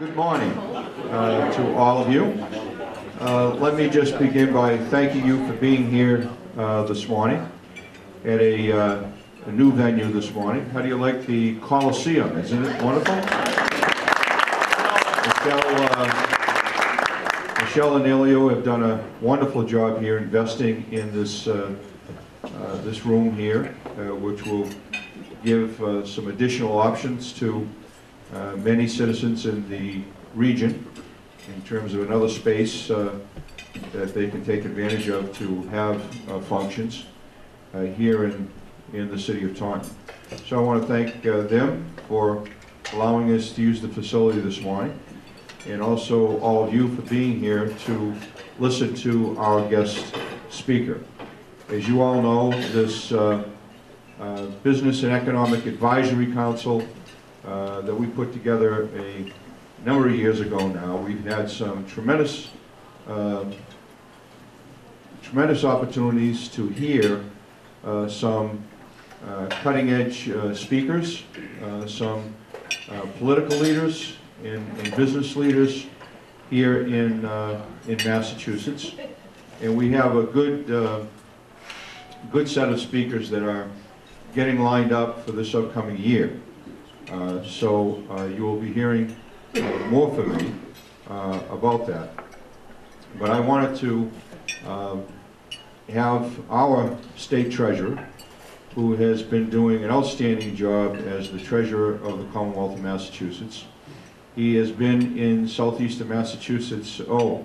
Good morning to all of you. Let me just begin by thanking you for being here this morning at a new venue this morning. How do you like the Coliseum? Isn't it wonderful? Michelle and Elio have done a wonderful job here investing in this this room here, which will give some additional options to many citizens in the region in terms of another space that they can take advantage of to have functions here in the city of Taunton. So I want to thank them for allowing us to use the facility this morning, and also all of you for being here to listen to our guest speaker. As you all know, this Business and Economic Advisory Council that we put together a number of years ago now, we've had some tremendous opportunities to hear some cutting-edge speakers, some political leaders and business leaders here in Massachusetts, and we have a good set of speakers that are getting lined up for this upcoming year. So you will be hearing more from me about that. But I wanted to have our state treasurer, who has been doing an outstanding job as the treasurer of the Commonwealth of Massachusetts. He has been in southeastern Massachusetts, oh,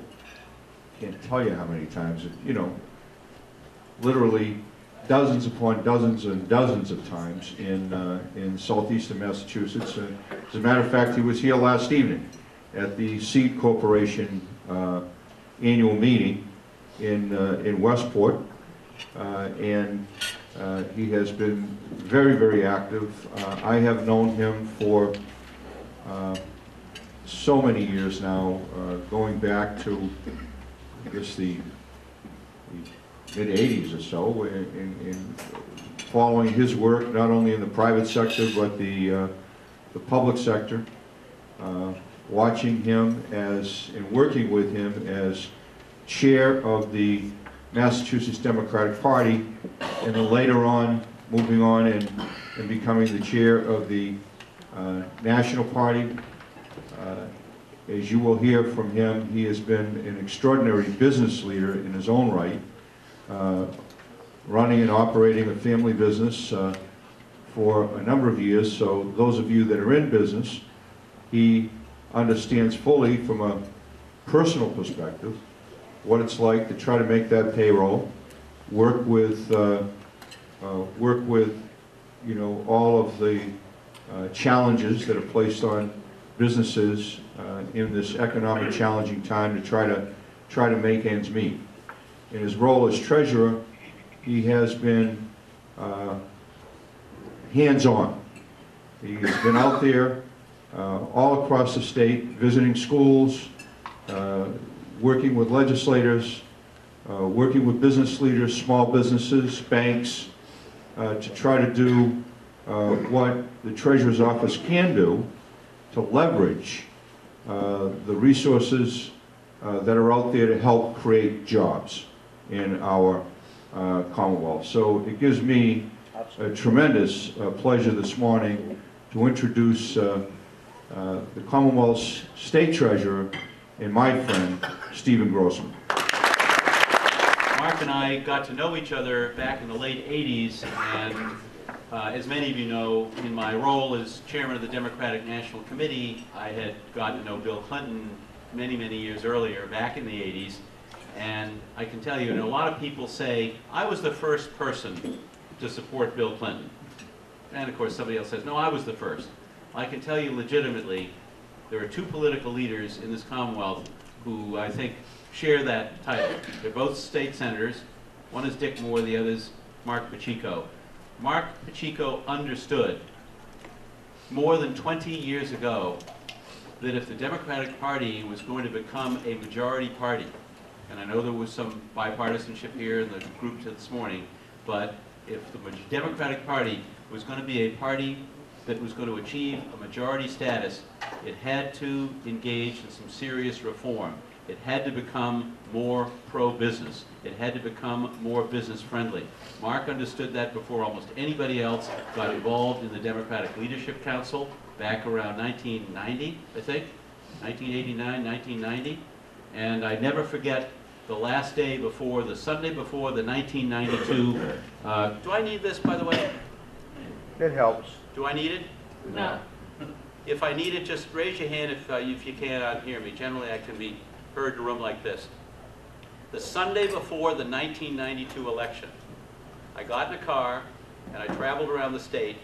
can't tell you how many times, you know, literally dozens upon dozens and dozens of times in southeastern Massachusetts. As a matter of fact, he was here last evening at the Seed Corporation annual meeting in Westport, and he has been very, very active. I have known him for so many years now, going back to, I guess, the mid-'80s or so, in following his work not only in the private sector but the public sector, watching him and working with him as chair of the Massachusetts Democratic Party, and then later on moving on and becoming the chair of the National Party. As you will hear from him, he has been an extraordinary business leader in his own right, running and operating a family business for a number of years. So those of you that are in business, he understands fully from a personal perspective what it's like to try to make that payroll, work with you know, all of the challenges that are placed on businesses in this economic challenging time to try to make ends meet. In his role as treasurer, he has been hands-on. He has been out there all across the state, visiting schools, working with legislators, working with business leaders, small businesses, banks, to try to do what the Treasurer's Office can do to leverage the resources that are out there to help create jobs in our Commonwealth. So it gives me a tremendous pleasure this morning to introduce the Commonwealth's State Treasurer and my friend, Stephen Grossman. Mark and I got to know each other back in the late 80s, and as many of you know, in my role as chairman of the Democratic National Committee, I had gotten to know Bill Clinton many, many years earlier, back in the 80s. And I can tell you, a lot of people say, I was the first person to support Bill Clinton. And of course, somebody else says, no, I was the first. I can tell you legitimately, there are two political leaders in this Commonwealth who I think share that title. They're both state senators. One is Dick Moore, the other is Mark Pacheco. Mark Pacheco understood more than 20 years ago that if the Democratic Party was going to become a majority party, and I know there was some bipartisanship here in the group this morning, but if the Democratic Party was going to be a party that was going to achieve a majority status, it had to engage in some serious reform. It had to become more pro-business. It had to become more business-friendly. Mark understood that before almost anybody else, got involved in the Democratic Leadership Council back around 1990, I think, 1989, 1990. And I never forget the last day before, the Sunday before the 1992, do I need this, by the way? It helps. Do I need it? No. If I need it, just raise your hand if you can't hear me. Generally, I can be heard in a room like this. The Sunday before the 1992 election, I got in a car and I traveled around the state,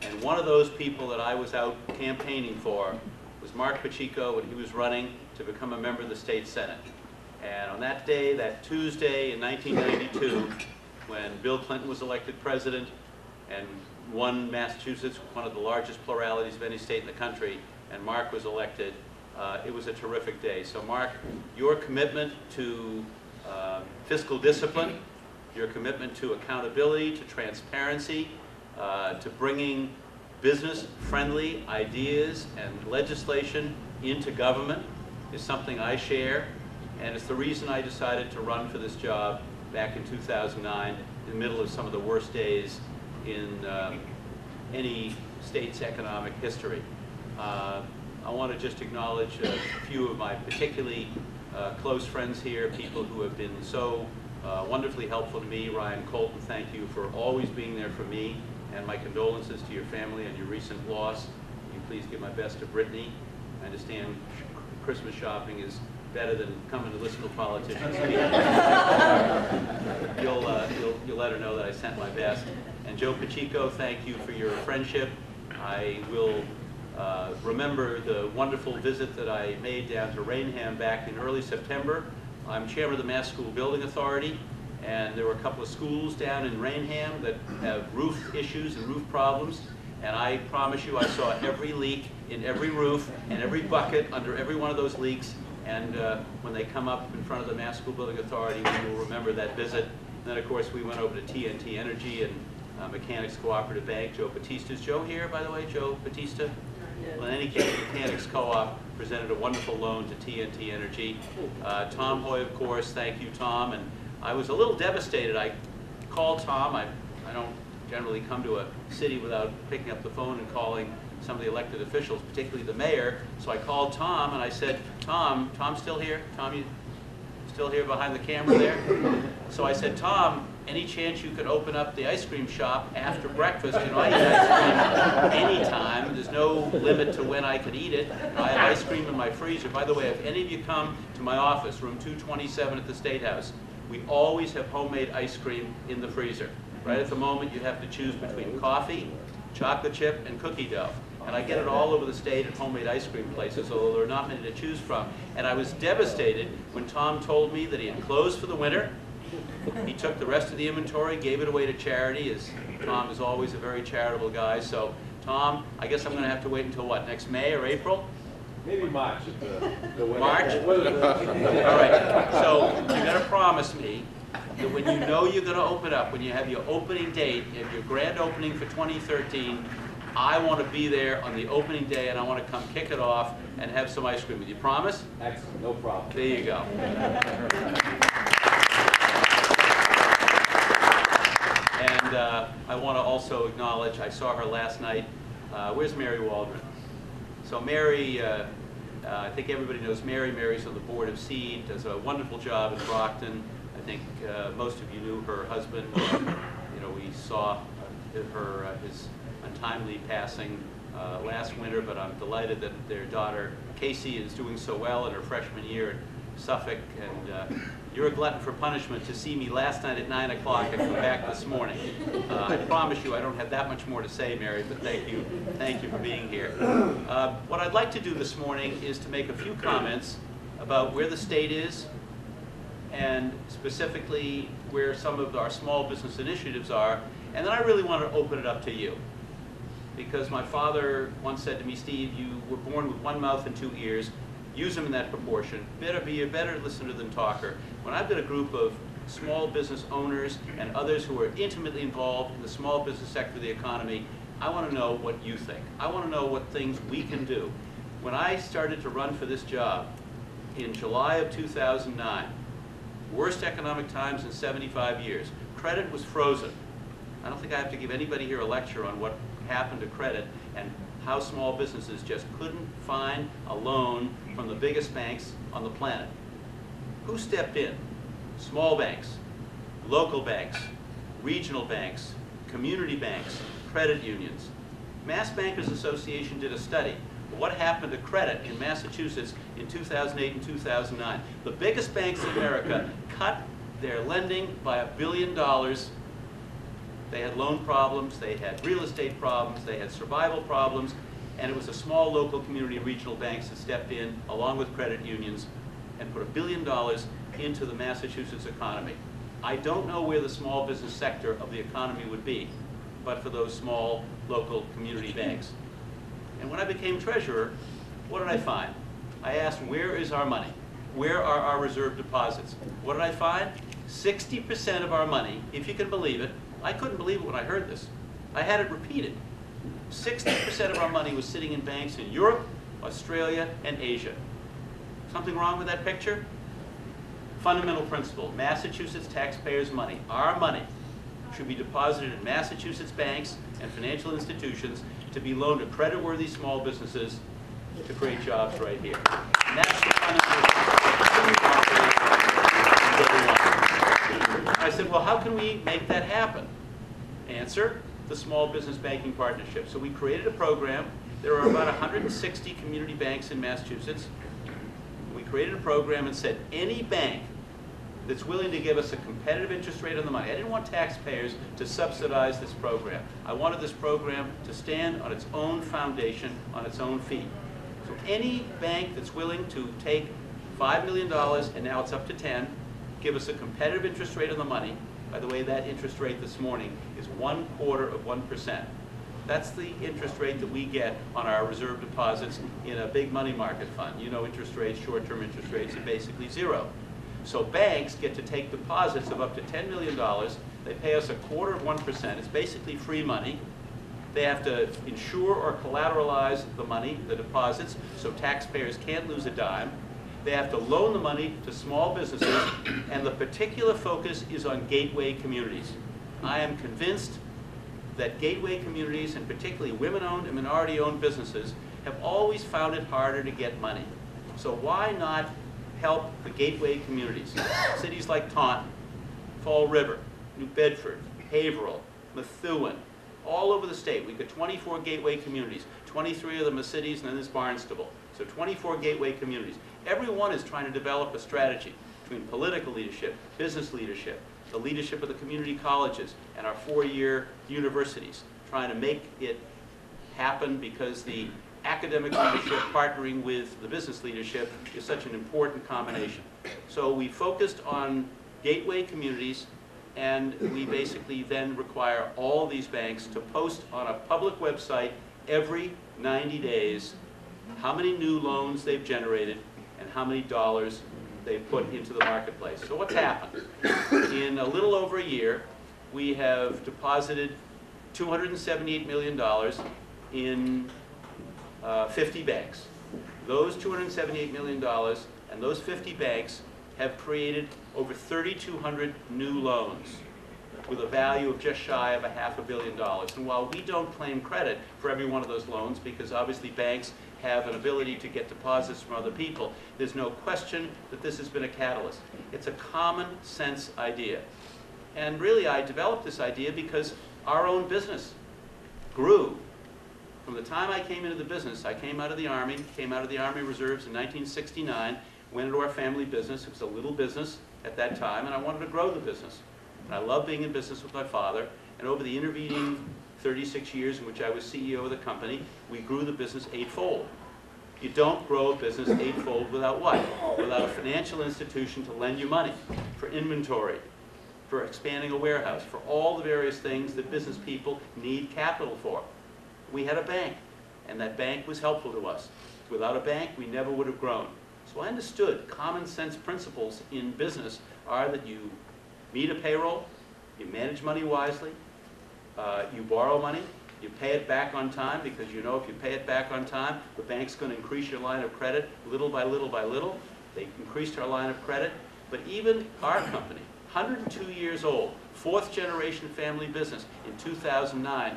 and one of those people that I was out campaigning for was Mark Pacheco, and he was running to become a member of the state Senate. And on that day, that Tuesday in 1992, when Bill Clinton was elected president and won Massachusetts, one of the largest pluralities of any state in the country, and Mark was elected, it was a terrific day. So Mark, your commitment to fiscal discipline, your commitment to accountability, to transparency, to bringing business-friendly ideas and legislation into government is something I share, and it's the reason I decided to run for this job back in 2009, in the middle of some of the worst days in any state's economic history. I want to just acknowledge a few of my particularly close friends here, people who have been so wonderfully helpful to me. Ryan Colton, thank you for always being there for me, and my condolences to your family on your recent loss. Will you please give my best to Brittany? I understand Christmas shopping is better than coming to listen to politicians speak. You'll let her know that I sent my best. And Joe Pacheco, thank you for your friendship. I will remember the wonderful visit that I made down to Raynham back in early September. I'm chairman of the Mass School Building Authority, and there were a couple of schools down in Raynham that have roof issues and roof problems, and I promise you I saw every leak in every roof and every bucket under every one of those leaks, and when they come up in front of the Mass School Building Authority, we will remember that visit. And then of course we went over to TNT Energy and Mechanics Cooperative Bank. Joe Batista. Is Joe here, by the way? Joe Batista? Well, in any case, Mechanics Co-op presented a wonderful loan to TNT Energy. Tom Hoy, of course, thank you, Tom. And I was a little devastated. I called Tom. I don't generally come to a city without picking up the phone and calling some of the elected officials, particularly the mayor. So I called Tom and I said, Tom's still here? Tom, you still here behind the camera there? So I said, Tom, any chance you could open up the ice cream shop after breakfast? You know, I eat ice cream anytime. There's no limit to when I could eat it. I have ice cream in my freezer. By the way, if any of you come to my office, room 227 at the State House, we always have homemade ice cream in the freezer. Right at the moment, you have to choose between coffee, chocolate chip, and cookie dough. And I get it all over the state at homemade ice cream places, although there are not many to choose from. And I was devastated when Tom told me that he had closed for the winter. He took the rest of the inventory, gave it away to charity, as Tom is always a very charitable guy. So, Tom, I guess I'm going to have to wait until what, next May or April? Maybe March. March? All right. So, you're going to promise me that when you know you're going to open up, when you have your opening date, you have your grand opening for 2013, I want to be there on the opening day, and I want to come kick it off and have some ice cream with you. Promise? Excellent. No problem. There you go. And I want to also acknowledge, I saw her last night. Where's Mary Waldron? So Mary, I think everybody knows Mary. Mary's on the board of SEED, does a wonderful job in Brockton. I think most of you knew her husband. You know, we saw his untimely passing last winter, but I'm delighted that their daughter Casey is doing so well in her freshman year at Suffolk. And you're a glutton for punishment to see me last night at 9 o'clock and come back this morning. I promise you I don't have that much more to say, Mary, but thank you for being here. What I'd like to do this morning is to make a few comments about where the state is, and specifically where some of our small business initiatives are, and then I really want to open it up to you. Because my father once said to me, Steve, you were born with one mouth and two ears. Use them in that proportion. Be a better listener than talker. When I've got a group of small business owners and others who are intimately involved in the small business sector of the economy, I want to know what you think. I want to know what things we can do. When I started to run for this job in July of 2009, worst economic times in 75 years, credit was frozen. I don't think I have to give anybody here a lecture on what happened to credit and how small businesses just couldn't find a loan from the biggest banks on the planet. Who stepped in? Small banks, local banks, regional banks, community banks, credit unions. Mass Bankers Association did a study of what happened to credit in Massachusetts in 2008 and 2009. The biggest banks in America cut their lending by $1 billion. They had loan problems, they had real estate problems, they had survival problems, and it was the small local community regional banks that stepped in along with credit unions and put $1 billion into the Massachusetts economy. I don't know where the small business sector of the economy would be, but for those small local community banks. And when I became treasurer, what did I find? I asked, where is our money? Where are our reserve deposits? What did I find? 60% of our money, if you can believe it, I couldn't believe it when I heard this. I had it repeated. 60% of our money was sitting in banks in Europe, Australia, and Asia. Something wrong with that picture? Fundamental principle, Massachusetts taxpayers' money, our money, should be deposited in Massachusetts banks and financial institutions to be loaned to creditworthy small businesses to create jobs right here. And that's the fundamental principle. I said, well, how can we make that happen? Answer, the Small Business Banking Partnership. So we created a program. There are about 160 community banks in Massachusetts. We created a program and said, any bank that's willing to give us a competitive interest rate on the money. I didn't want taxpayers to subsidize this program. I wanted this program to stand on its own foundation, on its own feet. So any bank that's willing to take $5 million, and now it's up to 10, give us a competitive interest rate on the money. By the way, that interest rate this morning is 0.25%. That's the interest rate that we get on our reserve deposits in a big money market fund. You know, interest rates, short-term interest rates are basically zero. So banks get to take deposits of up to $10 million. They pay us 0.25%. It's basically free money. They have to insure or collateralize the money, the deposits, so taxpayers can't lose a dime. They have to loan the money to small businesses, and the particular focus is on gateway communities. I am convinced that gateway communities, and particularly women-owned and minority-owned businesses, have always found it harder to get money. So why not help the gateway communities? Cities like Taunton, Fall River, New Bedford, Haverhill, Methuen, all over the state. We've got 24 gateway communities. 23 of them are cities, and then there's Barnstable. So 24 gateway communities. Every one is trying to develop a strategy between political leadership, business leadership, the leadership of the community colleges, and our four-year universities, trying to make it happen because the academic leadership partnering with the business leadership is such an important combination. So we focused on gateway communities, and we basically then require all these banks to post on a public website every 90 days how many new loans they've generated and how many dollars they've put into the marketplace. So what's happened? In a little over a year, we have deposited $278 million in 50 banks. Those $278 million and those 50 banks have created over 3,200 new loans with a value of just shy of $500 million. And while we don't claim credit for every one of those loans, because obviously banks have an ability to get deposits from other people, there's no question that this has been a catalyst. It's a common sense idea. And really, I developed this idea because our own business grew. From the time I came into the business, I came out of the Army Reserves in 1969, went into our family business. It was a little business at that time, and I wanted to grow the business. And I loved being in business with my father, and over the intervening 36 years in which I was CEO of the company, we grew the business eightfold. You don't grow a business eightfold without what? Without a financial institution to lend you money for inventory, for expanding a warehouse, for all the various things that business people need capital for. We had a bank, and that bank was helpful to us. Without a bank, we never would have grown. So I understood common sense principles in business are that you meet a payroll, you manage money wisely, you borrow money, You pay it back on time because you know if you pay it back on time, the bank's going to increase your line of credit little by little by little. They increased our line of credit. But even our company, 102 years old, fourth generation family business, in 2009,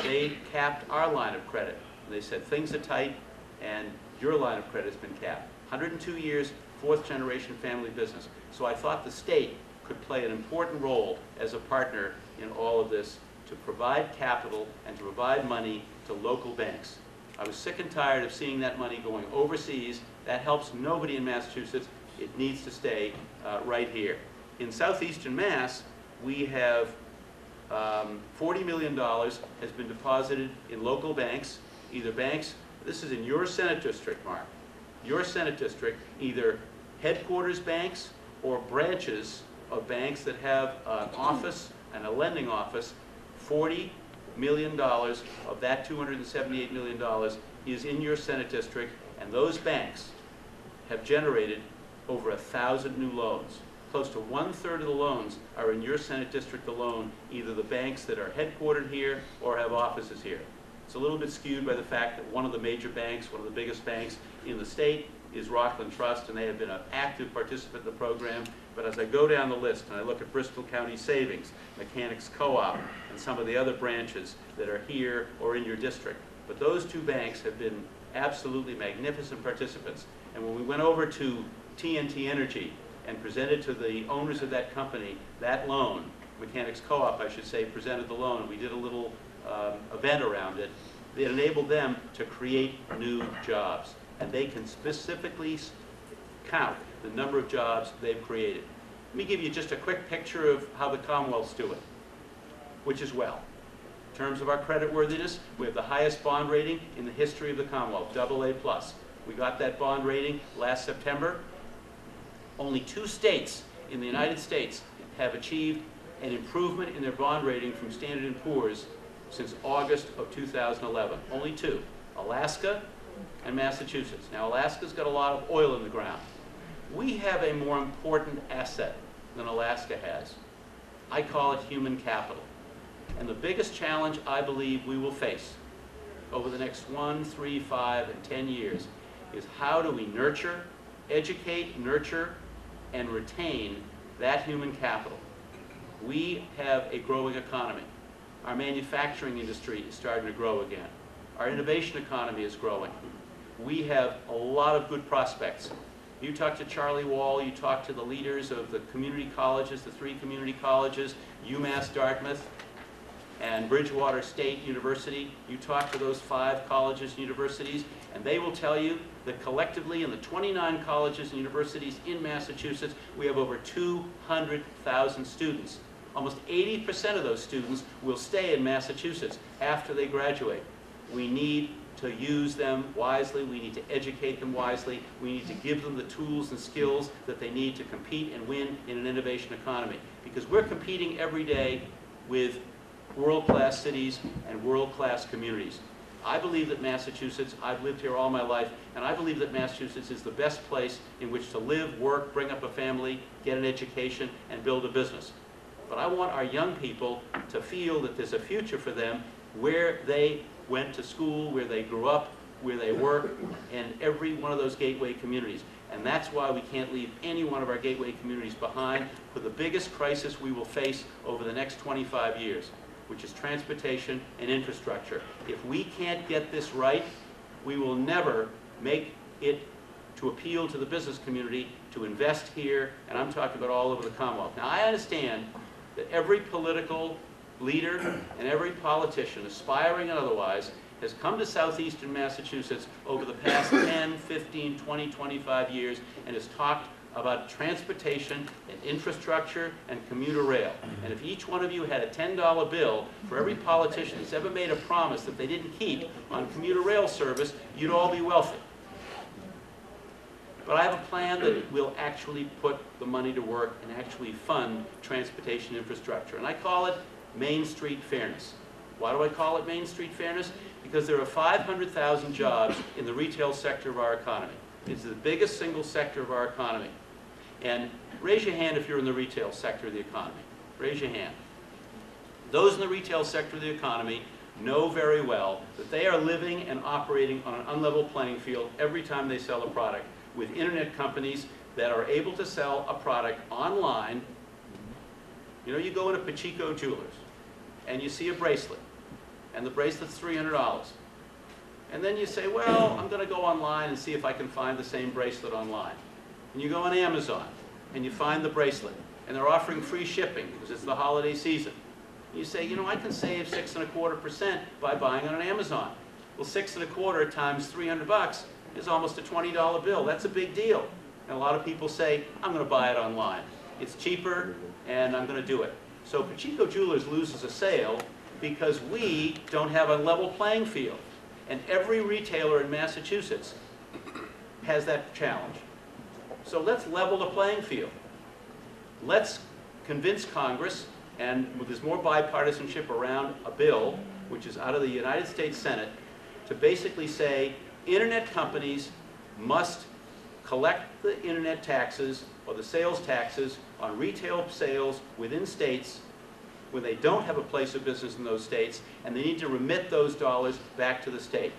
they capped our line of credit. They said things are tight and your line of credit has been capped. 102 years, fourth generation family business. So I thought the state could play an important role as a partner in all of this to provide capital and to provide money to local banks. I was sick and tired of seeing that money going overseas. That helps nobody in Massachusetts. It needs to stay right here. In southeastern Mass, we have $40 million has been deposited in local banks, either banks, this is in your Senate district, Mark, your Senate district, either headquarters banks or branches of banks that have an office and a lending office. $40 million of that $278 million is in your Senate district, and those banks have generated over 1,000 new loans. Close to 1/3 of the loans are in your Senate district alone, either the banks that are headquartered here or have offices here. It's a little bit skewed by the fact that one of the major banks, one of the biggest banks in the state, is Rockland Trust, and they have been an active participant in the program. But as I go down the list and I look at Bristol County Savings, Mechanics Co-op, and some of the other branches that are here or in your district, but those two banks have been absolutely magnificent participants. And when we went over to TNT Energy and presented to the owners of that company that loan, Mechanics Co-op, I should say, presented the loan, and we did a little event around it. It enabled them to create new jobs, and they can specifically count the number of jobs they've created. Let me give you just a quick picture of how the Commonwealth's doing, which is well. In terms of our credit worthiness, we have the highest bond rating in the history of the Commonwealth, AA+. We got that bond rating last September. Only 2 states in the United States have achieved an improvement in their bond rating from Standard & Poor's since August of 2011. Only 2, Alaska and Massachusetts. Now, Alaska's got a lot of oil in the ground. We have a more important asset than Alaska has. I call it human capital. And the biggest challenge I believe we will face over the next 1, 3, 5, and 10 years is how do we nurture, educate, nurture, and retain that human capital. We have a growing economy. Our manufacturing industry is starting to grow again. Our innovation economy is growing. We have a lot of good prospects. You talk to Charlie Wall, you talk to the leaders of the community colleges, the 3 community colleges, UMass Dartmouth, and Bridgewater State University. You talk to those 5 colleges and universities, and they will tell you that collectively in the 29 colleges and universities in Massachusetts, we have over 200,000 students. Almost 80% of those students will stay in Massachusetts after they graduate. We need to use them wisely. We need to educate them wisely. We need to give them the tools and skills that they need to compete and win in an innovation economy. Because we're competing every day with world-class cities and world-class communities. I believe that Massachusetts, I've lived here all my life, and I believe that Massachusetts is the best place in which to live, work, bring up a family, get an education, and build a business. But I want our young people to feel that there's a future for them where they went to school, where they grew up, where they work, and every one of those gateway communities. And that's why we can't leave any one of our gateway communities behind for the biggest crisis we will face over the next 25 years, which is transportation and infrastructure. If we can't get this right, we will never make it to appeal to the business community to invest here, and I'm talking about all over the Commonwealth. Now, I understand that every political leader and every politician, aspiring and otherwise, has come to southeastern Massachusetts over the past 10, 15, 20, 25 years and has talked about transportation and infrastructure and commuter rail. And if each one of you had a $10 bill for every politician that's ever made a promise that they didn't keep on commuter rail service, you'd all be wealthy. But I have a plan that will actually put the money to work and actually fund transportation infrastructure. And I call it Main Street Fairness. Why do I call it Main Street Fairness? Because there are 500,000 jobs in the retail sector of our economy. It's the biggest single sector of our economy. And raise your hand if you're in the retail sector of the economy. Raise your hand. Those in the retail sector of the economy know very well that they are living and operating on an unlevel playing field every time they sell a product with internet companies that are able to sell a product online. You know, you go into Pacheco Jewelers and you see a bracelet, and the bracelet's $300. And then you say, well, I'm going to go online and see if I can find the same bracelet online. And you go on Amazon and you find the bracelet, and they're offering free shipping because it's the holiday season. And you say, you know, I can save 6.25% by buying on Amazon. Well, 6.25 times $300 is almost a $20 bill. That's a big deal. And a lot of people say, I'm going to buy it online. It's cheaper, and I'm going to do it. So Pacheco Jewelers loses a sale because we don't have a level playing field. And every retailer in Massachusetts has that challenge. So let's level the playing field. Let's convince Congress, and there's more bipartisanship around a bill, which is out of the United States Senate, to basically say internet companies must collect the internet taxes or the sales taxes on retail sales within states when they don't have a place of business in those states, and they need to remit those dollars back to the state.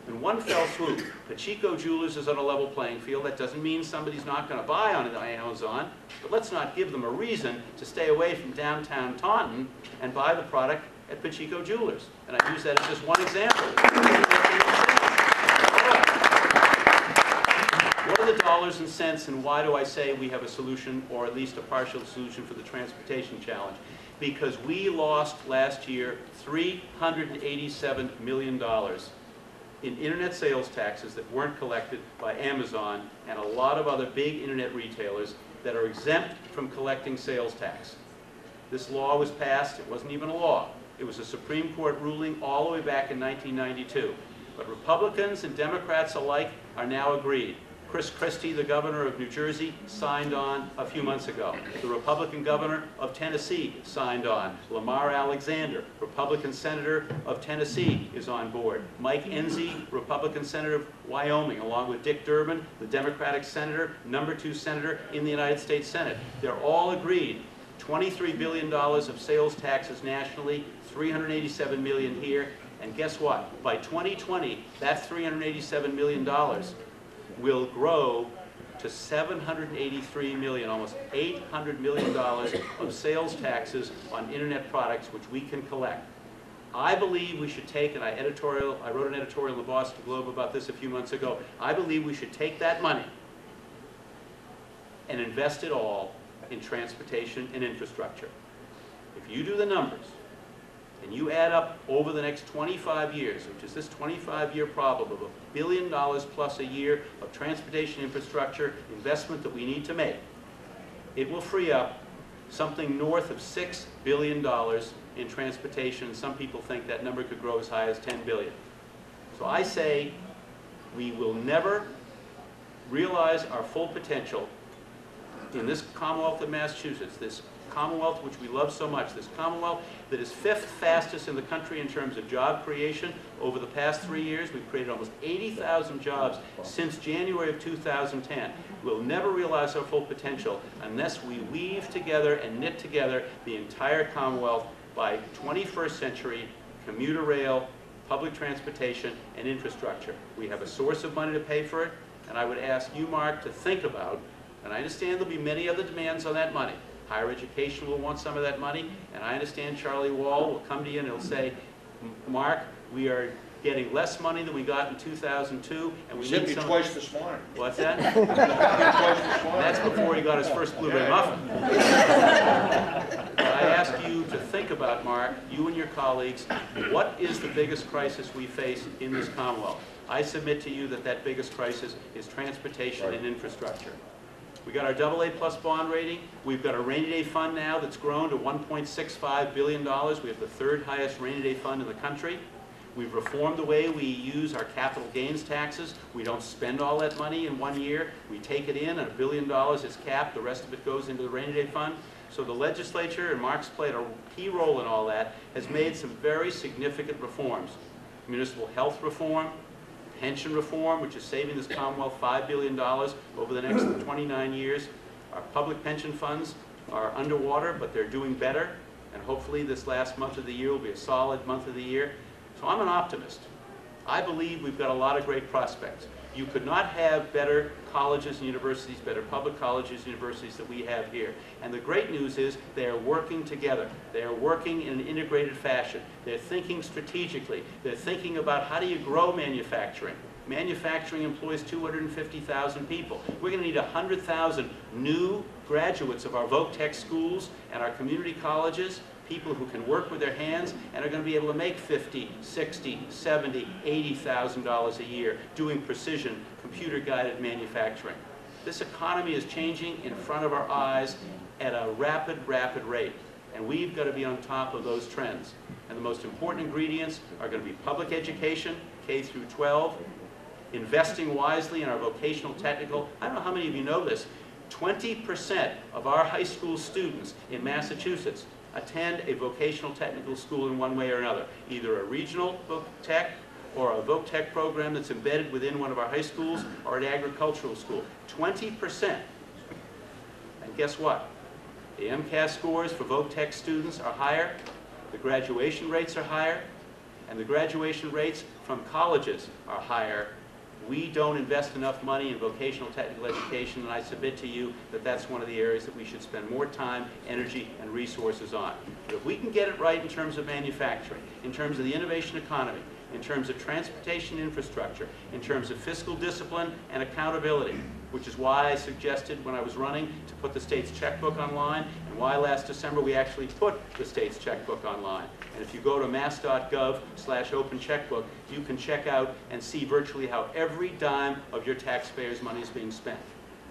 In one fell swoop, Pacheco Jewelers is on a level playing field. That doesn't mean somebody's not going to buy on Amazon, but let's not give them a reason to stay away from downtown Taunton and buy the product at Pacheco Jewelers. And I use that as just one example. What are the dollars and cents, and why do I say we have a solution, or at least a partial solution, for the transportation challenge? Because we lost last year $387 million in internet sales taxes that weren't collected by Amazon and a lot of other big internet retailers that are exempt from collecting sales tax. This law was passed. It wasn't even a law. It was a Supreme Court ruling all the way back in 1992. But Republicans and Democrats alike are now agreed. Chris Christie, the governor of New Jersey, signed on a few months ago. The Republican governor of Tennessee signed on. Lamar Alexander, Republican senator of Tennessee, is on board. Mike Enzi, Republican senator of Wyoming, along with Dick Durbin, the Democratic senator, #2 senator in the United States Senate. They're all agreed. $23 billion of sales taxes nationally, $387 million here, and guess what? By 2020, that $387 million will grow to $783 million, almost $800 million of sales taxes on internet products which we can collect. I believe we should take, and I wrote an editorial in the Boston Globe about this a few months ago, I believe we should take that money and invest it all in transportation and infrastructure. If you do the numbers, and you add up over the next 25 years, which is this 25-year problem of $1 billion plus a year of transportation infrastructure investment that we need to make, it will free up something north of $6 billion in transportation. Some people think that number could grow as high as $10 billion. So I say we will never realize our full potential in this Commonwealth of Massachusetts, this Commonwealth which we love so much, this Commonwealth that is 5th fastest in the country in terms of job creation. Over the past 3 years, we've created almost 80,000 jobs since January of 2010. We'll never realize our full potential unless we weave together and knit together the entire Commonwealth by 21st century commuter rail, public transportation, and infrastructure. We have a source of money to pay for it, and I would ask you, Mark, to think about, and I understand there'll be many other demands on that money. Higher education will want some of that money, and I understand Charlie Wall will come to you and he'll say, Mark, we are getting less money than we got in 2002, and we need some... twice this morning. What's that? Twice this morning. That's before he got his first blueberry muffin. But I ask you to think about, Mark, you and your colleagues, what is the biggest crisis we face in this Commonwealth? I submit to you that that biggest crisis is transportation and infrastructure. We got our AA+ bond rating. We've got a rainy day fund now that's grown to $1.65 billion. We have the 3rd highest rainy day fund in the country. We've reformed the way we use our capital gains taxes. We don't spend all that money in 1 year. We take it in, and $1 billion is capped. The rest of it goes into the rainy day fund. So the legislature, and Mark's played a key role in all that, has made some very significant reforms. Municipal health reform, pension reform, which is saving this Commonwealth $5 billion over the next 29 years. Our public pension funds are underwater, but they're doing better. And hopefully this last month of the year will be a solid month of the year. So I'm an optimist. I believe we've got a lot of great prospects. You could not have better colleges and universities, better public colleges and universities that we have here. And the great news is they are working together. They are working in an integrated fashion. They're thinking strategically. They're thinking about how do you grow manufacturing. Manufacturing employs 250,000 people. We're going to need 100,000 new graduates of our voc tech schools and our community colleges, people who can work with their hands and are going to be able to make $50,000, $60,000, $70,000, $80,000 a year doing precision, computer-guided manufacturing. This economy is changing in front of our eyes at a rapid, rapid rate. And we've got to be on top of those trends. And the most important ingredients are going to be public education, K through 12, investing wisely in our vocational technical. I don't know how many of you know this. 20% of our high school students in Massachusetts attend a vocational technical school in one way or another, either a regional voc tech or a voc tech program that's embedded within one of our high schools or an agricultural school. 20%. And guess what? The MCAS scores for voc tech students are higher, the graduation rates are higher, and the graduation rates from colleges are higher. We don't invest enough money in vocational technical education, and I submit to you that that's one of the areas that we should spend more time, energy, and resources on. But if we can get it right in terms of manufacturing, in terms of the innovation economy, in terms of transportation infrastructure, in terms of fiscal discipline and accountability, which is why I suggested when I was running to put the state's checkbook online, and why last December we actually put the state's checkbook online. And if you go to mass.gov/open checkbook, you can check out and see virtually how every dime of your taxpayers' money is being spent,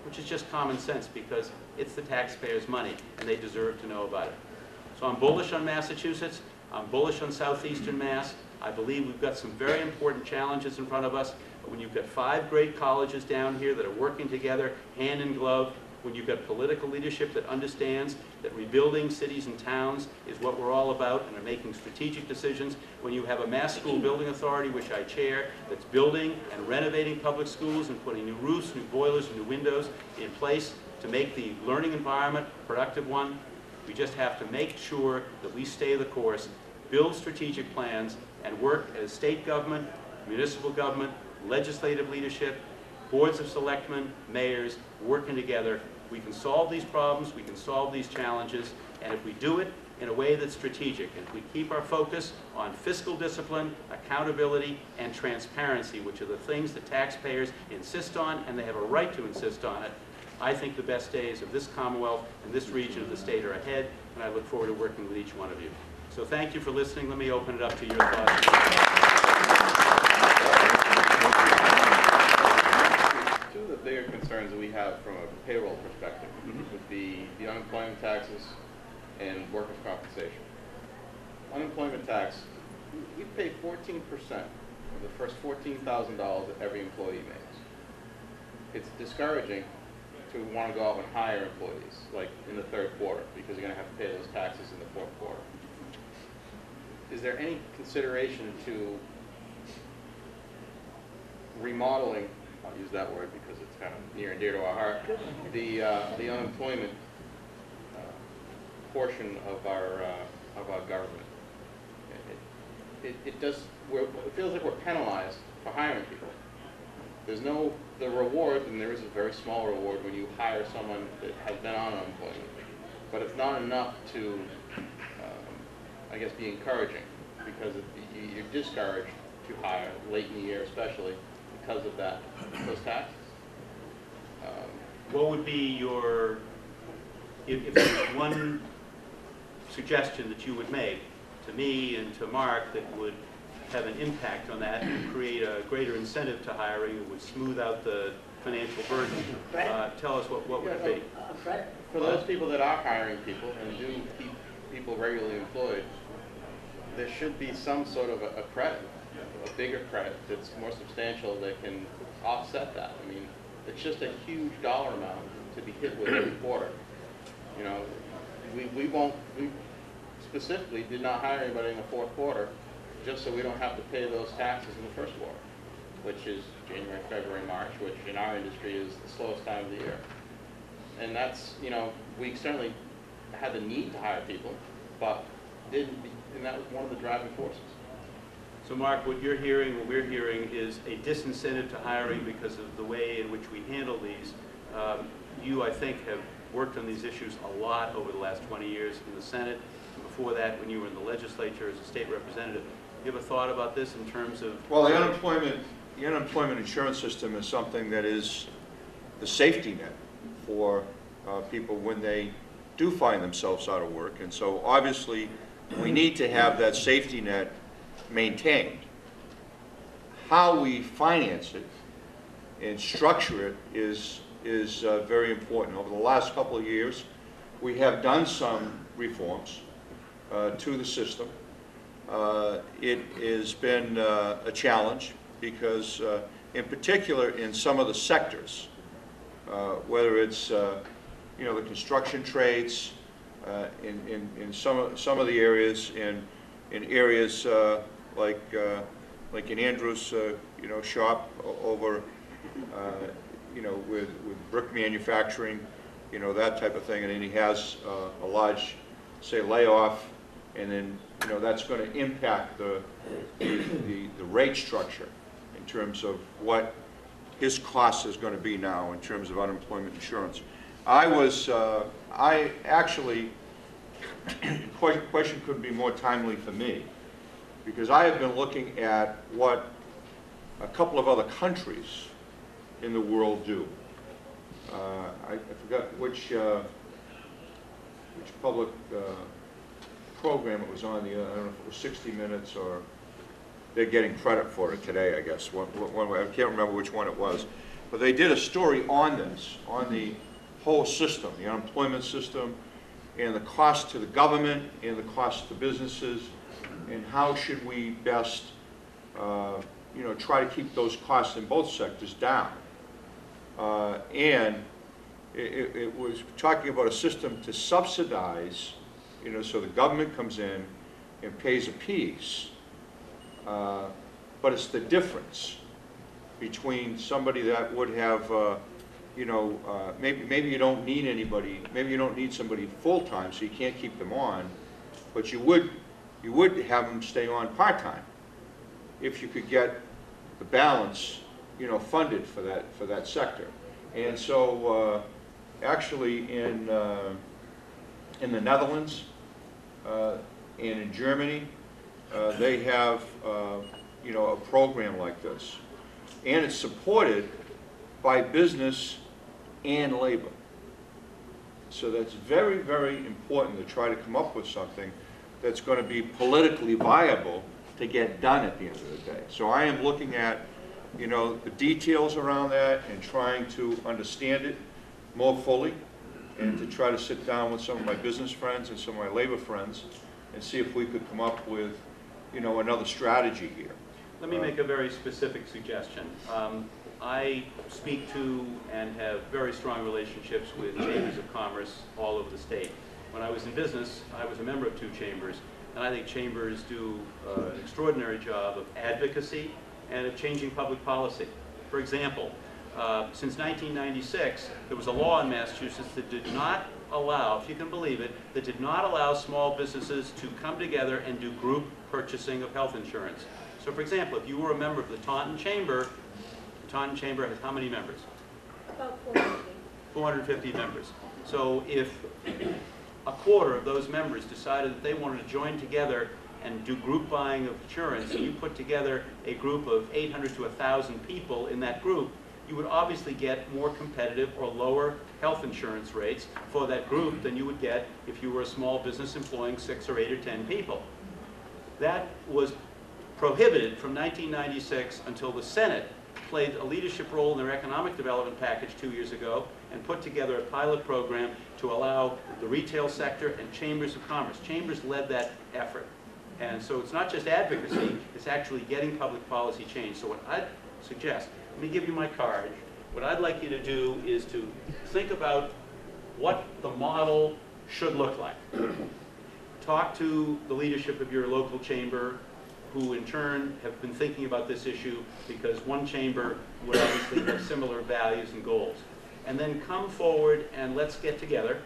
which is just common sense because it's the taxpayers' money and they deserve to know about it. So I'm bullish on Massachusetts. I'm bullish on southeastern Mass. I believe we've got some very important challenges in front of us. But when you've got 5 great colleges down here that are working together hand in glove, when you've got political leadership that understands that rebuilding cities and towns is what we're all about and are making strategic decisions, when you have a Mass School Building Authority, which I chair, that's building and renovating public schools and putting new roofs, new boilers, and new windows in place to make the learning environment a productive one, we just have to make sure that we stay the course, build strategic plans, and work as state government, municipal government, legislative leadership, boards of selectmen, mayors, working together. We can solve these problems, we can solve these challenges, and if we do it in a way that's strategic, and if we keep our focus on fiscal discipline, accountability, and transparency, which are the things that taxpayers insist on, and they have a right to insist on it, I think the best days of this Commonwealth and this region of the state are ahead, and I look forward to working with each one of you. So thank you for listening. Let me open it up to your thoughts. Two of the bigger concerns that we have from a payroll perspective would be the unemployment taxes and workers' compensation. Unemployment tax, we pay 14% of the first $14,000 that every employee makes. It's discouraging to want to go out and hire employees, like in the third quarter, because you're going to have to pay those taxes in the fourth quarter. Is there any consideration to remodeling, I'll use that word because it's kind of near and dear to our heart, the unemployment portion of our government? It feels like we're penalized for hiring people. There's the reward, and there is a very small reward when you hire someone that has been on unemployment, but it's not enough to I guess, be encouraging, because you're discouraged to hire late in the year, especially because of those taxes. What would be your, if there was one suggestion that you would make to me and to Mark that would have an impact on that and create a greater incentive to hiring, it would smooth out the financial burden, tell us what would it be? For those people that are hiring people and do keep people regularly employed, there should be some sort of a credit, a bigger credit that's more substantial that can offset that. I mean, it's just a huge dollar amount to be hit with every quarter. You know, we specifically did not hire anybody in the fourth quarter just so we don't have to pay those taxes in the first quarter, which is January, February, March, which in our industry is the slowest time of the year. And that's, you know, we certainly had the need to hire people, but didn't, and that was one of the driving forces. So Mark, what you're hearing, what we're hearing is a disincentive to hiring because of the way in which we handle these. You, I think, have worked on these issues a lot over the last 20 years in the Senate, and before that when you were in the legislature as a state representative. You have a thought about this in terms of... Well, the unemployment insurance system is something that is the safety net for people when they do find themselves out of work. And so obviously we need to have that safety net maintained. How we finance it and structure it is very important. Over the last couple of years, we have done some reforms to the system. It has been a challenge because, in particular, in some of the sectors, whether it's you know, the construction trades, in some of the areas, in areas like in Andrew's you know, shop over you know, with brick manufacturing, you know, that type of thing, and then he has a large, say, layoff, and then you know that's going to impact the rate structure in terms of what his cost is going to be now in terms of unemployment insurance. I actually, question couldn't be more timely for me, because I have been looking at what a couple of other countries in the world do. I forgot which public program it was on. I don't know if it was 60 Minutes or they're getting credit for it today, I guess. I can't remember which one it was. But they did a story on this, on the whole system, the unemployment system, and the cost to the government and the cost to businesses, and how should we best you know, try to keep those costs in both sectors down. And it was talking about a system to subsidize, you know, so the government comes in and pays a piece, but it's the difference between somebody that would have, you know, maybe you don't need anybody, maybe you don't need somebody full-time, so you can't keep them on, but you would have them stay on part-time if you could get the balance, you know, funded for that sector. And so actually in the Netherlands and in Germany, they have you know, a program like this, and it's supported by business and labor. So that's very, very important to try to come up with something that's going to be politically viable to get done at the end of the day. So I am looking at, you know, the details around that and trying to understand it more fully, and to try to sit down with some of my business friends and some of my labor friends and see if we could come up with, you know, another strategy here. Let me make a very specific suggestion. I speak to and have very strong relationships with chambers of commerce all over the state. When I was in business, I was a member of 2 chambers, and I think chambers do an extraordinary job of advocacy and of changing public policy. For example, since 1996, there was a law in Massachusetts that did not allow, if you can believe it, that did not allow small businesses to come together and do group purchasing of health insurance. So for example, if you were a member of the Taunton Chamber, the Taunton Chamber has how many members? About 450. 450 members. So if a quarter of those members decided that they wanted to join together and do group buying of insurance, and you put together a group of 800 to 1,000 people in that group, you would obviously get more competitive or lower health insurance rates for that group than you would get if you were a small business employing 6 or 8 or 10 people. That was prohibited from 1996 until the Senate played a leadership role in their economic development package 2 years ago and put together a pilot program to allow the retail sector and chambers of commerce. Chambers led that effort. And so it's not just advocacy, it's actually getting public policy change. So what I'd suggest, let me give you my card. What I'd like you to do is to think about what the model should look like. Talk to the leadership of your local chamber, who in turn have been thinking about this issue, because one chamber would obviously have similar values and goals. And then come forward and let's get together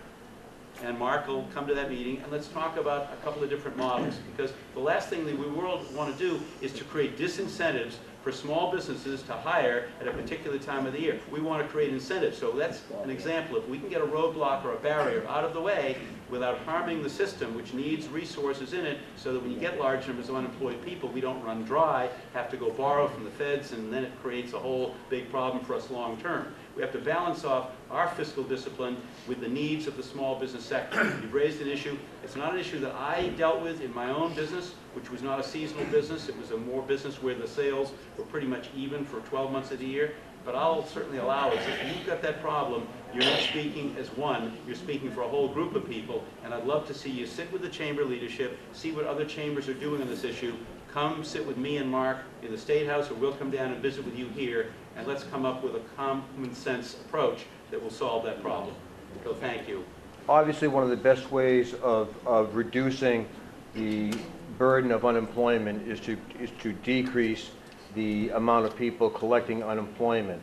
and Mark will come to that meeting, and let's talk about a couple of different models. Because the last thing that we want to do is to create disincentives for small businesses to hire at a particular time of the year. We want to create incentives. So that's an example. If we can get a roadblock or a barrier out of the way without harming the system, which needs resources in it, so that when you get large numbers of unemployed people, we don't run dry, have to go borrow from the feds, and then it creates a whole big problem for us long term. We have to balance off our fiscal discipline with the needs of the small business sector. You've raised an issue. It's not an issue that I dealt with in my own business, which was not a seasonal business. It was a more business where the sales were pretty much even for 12 months of the year. But I'll certainly allow it. If you've got that problem, you're not speaking as one, you're speaking for a whole group of people. And I'd love to see you sit with the chamber leadership, see what other chambers are doing on this issue. Come sit with me and Mark in the State House, or we'll come down and visit with you here, and let's come up with a common sense approach that will solve that problem. So thank you. Obviously, one of the best ways of reducing the burden of unemployment is to decrease the amount of people collecting unemployment,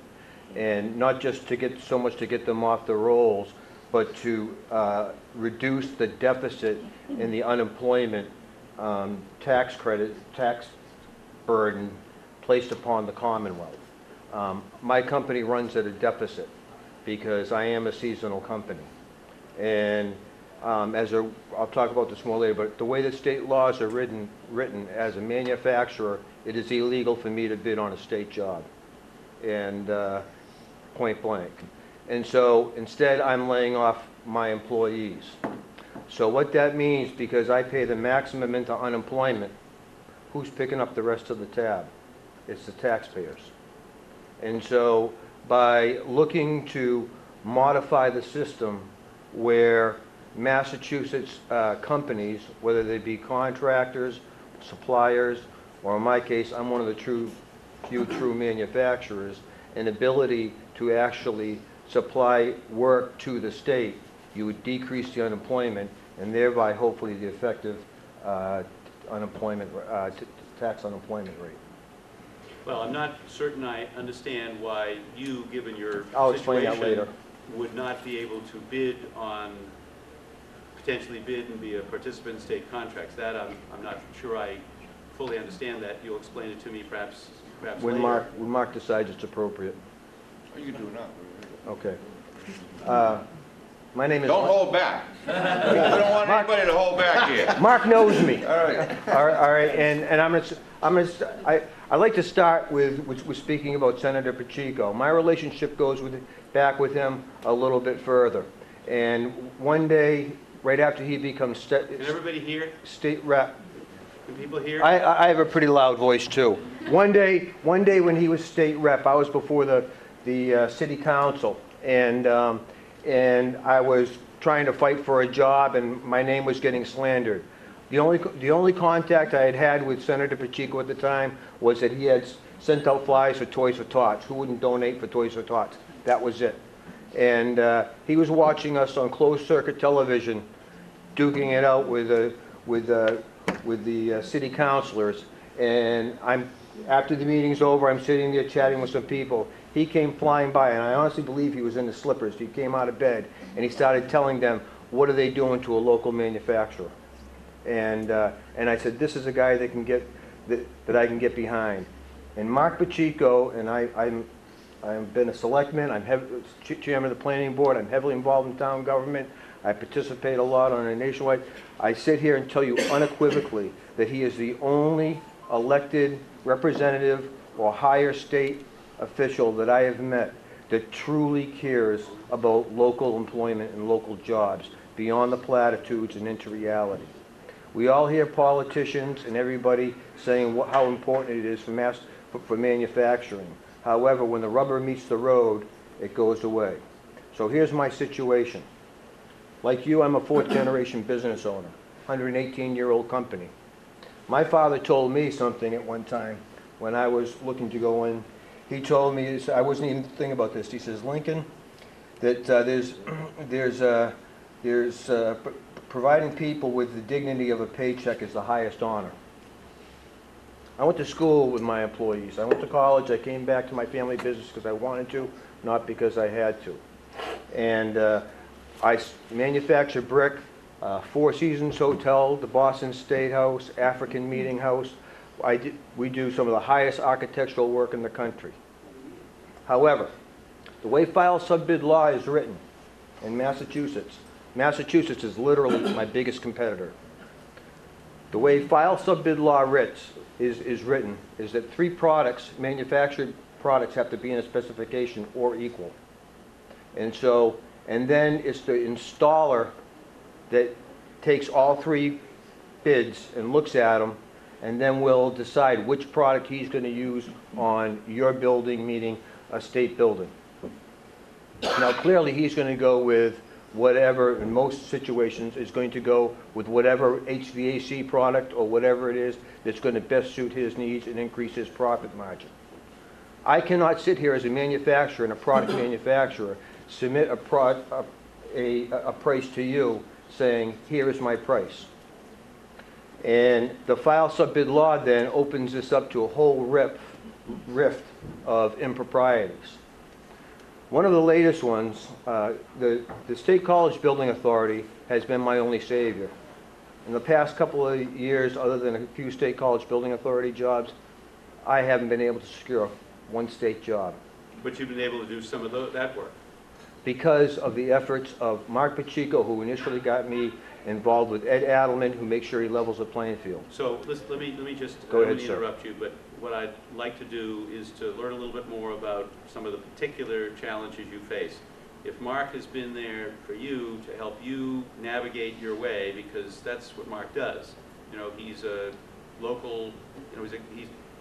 and not just to get so much to get them off the rolls, but to reduce the deficit in the unemployment tax burden placed upon the Commonwealth. My company runs at a deficit because I am a seasonal company, and I'll talk about this more later, but the way that state laws are written as a manufacturer, it is illegal for me to bid on a state job, and point blank. And so instead I'm laying off my employees. So what that means, because I pay the maximum into unemployment, who's picking up the rest of the tab? It's the taxpayers. And so by looking to modify the system where Massachusetts companies, whether they be contractors, suppliers, or in my case, I'm one of the few true manufacturers, an ability to actually supply work to the state, you would decrease the unemployment and thereby hopefully the effective tax unemployment rate. Well, I'm not certain I understand why you, given your I'll explain that situation, later. would not be able to potentially bid and be a participant in state contracts. That I'm not sure I fully understand that. You'll explain it to me perhaps When later. Mark decides it's appropriate. You can do it now. Okay. My name is... Don't hold back. We don't want anybody to hold back here. Mark knows me. All right. All right, and I'd like to start with speaking about Senator Pacheco. My relationship goes back with him a little bit further. And one day, right after he becomes Can everybody hear? state rep, Can people hear? I have a pretty loud voice too. One day when he was state rep, I was before the city council, and I was trying to fight for a job, and my name was getting slandered. The only contact I had with Senator Pacheco at the time was that he had sent out flyers for Toys for Tots. Who wouldn't donate for Toys for Tots? That was it. And he was watching us on closed-circuit television, duking it out with the city councilors. And after the meeting's over, I'm sitting there chatting with some people. He came flying by, and I honestly believe he was in his slippers. He came out of bed, and he started telling them, what are they doing to a local manufacturer? And I said, this is a guy that I can get behind. And Mark Pacheco, and I've been a selectman, I'm chairman of the planning board, I'm heavily involved in town government, I participate a lot on a nationwide. I sit here and tell you unequivocally that he is the only elected representative or higher state official that I have met that truly cares about local employment and local jobs beyond the platitudes and into reality. We all hear politicians and everybody saying how important it is for manufacturing. However, when the rubber meets the road, it goes away. So here's my situation. Like you, I'm a fourth-generation business owner, 118-year-old company. My father told me something at one time when I was looking to go in. He told me, I wasn't even thinking about this. He says, Lincoln, that providing people with the dignity of a paycheck is the highest honor. I went to school with my employees. I went to college. I came back to my family business because I wanted to, not because I had to. And manufacture brick, Four Seasons Hotel, the Boston State House, African Meeting House. We do some of the highest architectural work in the country. However, the way file subbid law is written in Massachusetts, Massachusetts is literally my biggest competitor. The way file subbid law is written is that 3 products, manufactured products, have to be in a specification or equal. And then it's the installer that takes all 3 bids and looks at them, and then will decide which product he's going to use on your building, meaning a state building. Now, clearly, he's going to go with whatever, in most situations, is going to go with whatever HVAC product or whatever it is that's going to best suit his needs and increase his profit margin. I cannot sit here as a manufacturer and a product manufacturer, submit a price to you saying, here is my price. And the file subbid law then opens this up to a whole rift of improprieties. One of the latest ones, the State College Building Authority has been my only savior. In the past couple of years, other than a few State College Building Authority jobs, I haven't been able to secure one state job. But you've been able to do some of that work. Because of the efforts of Mark Pacheco, who initially got me involved with Ed Adelman, who makes sure he levels the playing field. So let me just, Go ahead, I don't sir. interrupt you, but what I'd like to do is to learn a little bit more about some of the particular challenges you face. If Mark has been there for you to help you navigate your way, because that's what Mark does. You know, he's a local, you know,